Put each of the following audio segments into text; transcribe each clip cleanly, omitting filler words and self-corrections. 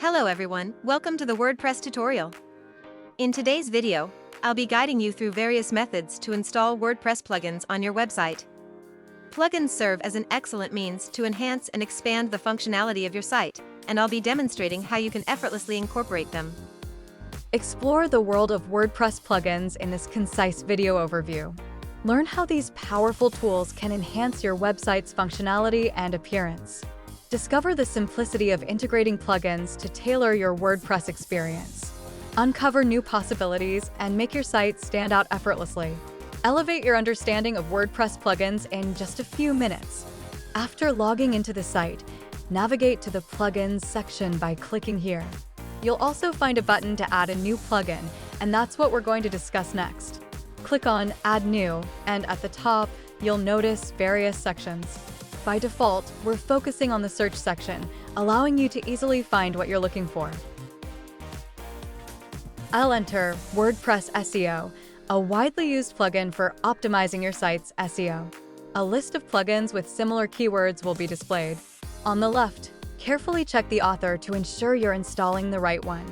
Hello everyone, welcome to the WordPress tutorial. In today's video, I'll be guiding you through various methods to install WordPress plugins on your website. Plugins serve as an excellent means to enhance and expand the functionality of your site, and I'll be demonstrating how you can effortlessly incorporate them. Explore the world of WordPress plugins in this concise video overview. Learn how these powerful tools can enhance your website's functionality and appearance. Discover the simplicity of integrating plugins to tailor your WordPress experience. Uncover new possibilities and make your site stand out effortlessly. Elevate your understanding of WordPress plugins in just a few minutes. After logging into the site, navigate to the Plugins section by clicking here. You'll also find a button to add a new plugin, and that's what we're going to discuss next. Click on Add New, and at the top, you'll notice various sections. By default, we're focusing on the search section, allowing you to easily find what you're looking for. I'll enter WordPress SEO, a widely used plugin for optimizing your site's SEO. A list of plugins with similar keywords will be displayed. On the left, carefully check the author to ensure you're installing the right one.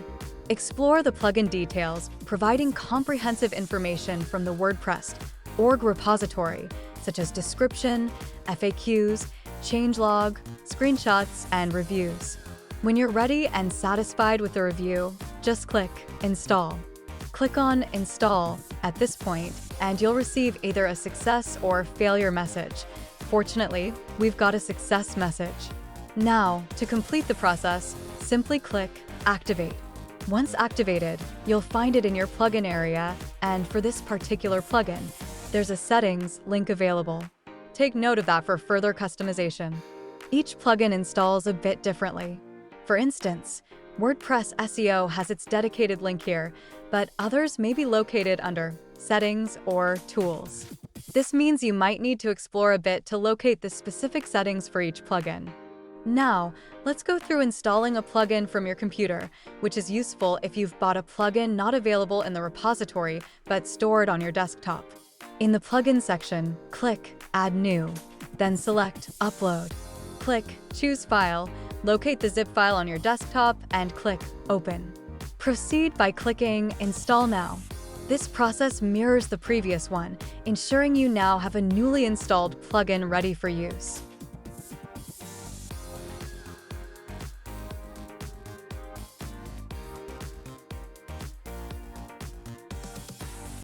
Explore the plugin details, providing comprehensive information from the WordPress org repository, such as description, FAQs, changelog, screenshots, and reviews. When you're ready and satisfied with the review, just click Install. Click on Install at this point, and you'll receive either a success or failure message. Fortunately, we've got a success message. Now, to complete the process, simply click Activate. Once activated, you'll find it in your plugin area, and for this particular plugin, there's a Settings link available. Take note of that for further customization. Each plugin installs a bit differently. For instance, WordPress SEO has its dedicated link here, but others may be located under Settings or Tools. This means you might need to explore a bit to locate the specific settings for each plugin. Now, let's go through installing a plugin from your computer, which is useful if you've bought a plugin not available in the repository but stored on your desktop. In the Plugin section, click Add New, then select Upload. Click Choose File, locate the zip file on your desktop, and click Open. Proceed by clicking Install Now. This process mirrors the previous one, ensuring you now have a newly installed plugin ready for use.